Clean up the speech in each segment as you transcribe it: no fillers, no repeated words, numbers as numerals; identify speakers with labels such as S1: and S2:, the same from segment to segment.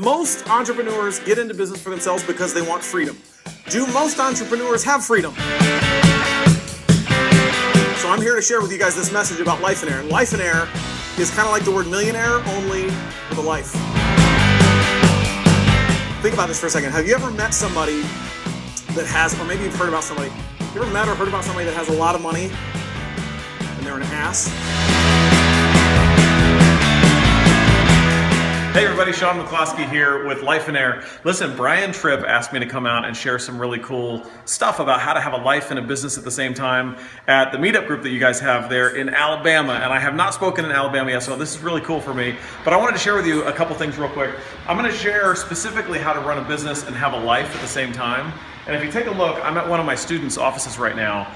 S1: Most entrepreneurs get into business for themselves because they want freedom. Do most entrepreneurs have freedom? So I'm here to share with you guys this message about Lifeonaire. And Lifeonaire is kind of like the word millionaire, only with a life. Think about this for a second. Have you ever met somebody that has, or maybe you've heard about somebody, you ever met or heard about somebody that has a lot of money and they're an ass?
S2: Hey everybody, Shaun McCloskey here with Lifeonaire. Listen, Trippe asked me to come out and share some really cool stuff about how to have a life and a business at the same time at the meetup group that you guys have there in Alabama. And I have not spoken in Alabama yet, so this is really cool for me. But I wanted to share with you a couple things real quick. I'm going to share specifically how to run a business and have a life at the same time. And if you take a look, I'm at one of my students' offices right now.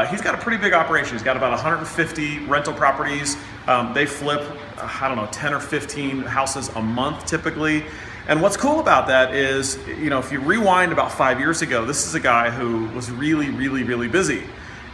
S2: He's got a pretty big operation. He's got about 150 rental properties. They flip, 10 or 15 houses a month typically. And what's cool about that is, if you rewind about 5 years ago, this is a guy who was really, really, really busy.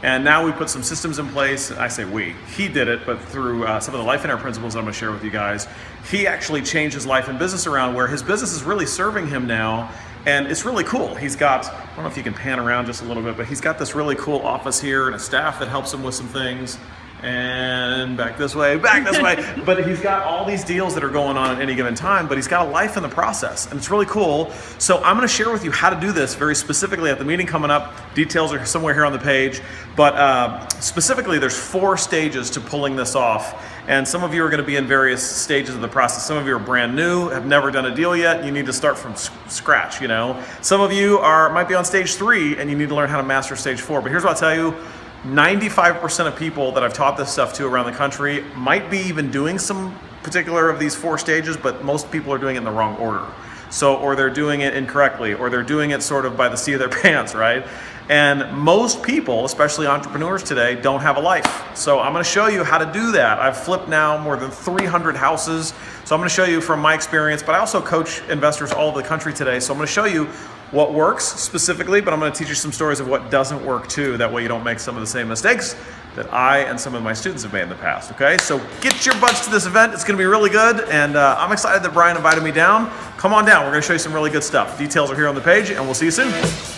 S2: And now we put some systems in place. I say we. He did it, but through some of the Lifeonaire principles that I'm going to share with you guys, he actually changed his life and business around where his business is really serving him now. And it's really cool. He's got, I don't know if you can pan around just a little bit, but he's got this really cool office here and a staff that helps him with some things. And back this way. But he's got all these deals that are going on at any given time, but he's got a life in the process, and it's really cool. So I'm going to share with you how to do this very specifically at the meeting coming up. Details are somewhere here on the page, but specifically there's 4 stages to pulling this off. And some of you are going to be in various stages of the process. Some of you are brand new, have never done a deal yet. You need to start from scratch, Some of you might be on stage 3 and you need to learn how to master stage 4. But here's what I'll tell you. 95% of people that I've taught this stuff to around the country might be even doing some particular of these 4 stages, but most people are doing it in the wrong order. Or they're doing it incorrectly, or they're doing it sort of by the seat of their pants, right? And most people, especially entrepreneurs today, don't have a life. So I'm going to show you how to do that. I've flipped now more than 300 houses. So I'm going to show you from my experience, but I also coach investors all over the country today. So I'm going to show you what works specifically, but I'm going to teach you some stories of what doesn't work too. That way you don't make some of the same mistakes that I and some of my students have made in the past, okay? So get your butts to this event. It's going to be really good, and I'm excited that Brian invited me down. Come on down. We're going to show you some really good stuff. Details are here on the page, and we'll see you soon.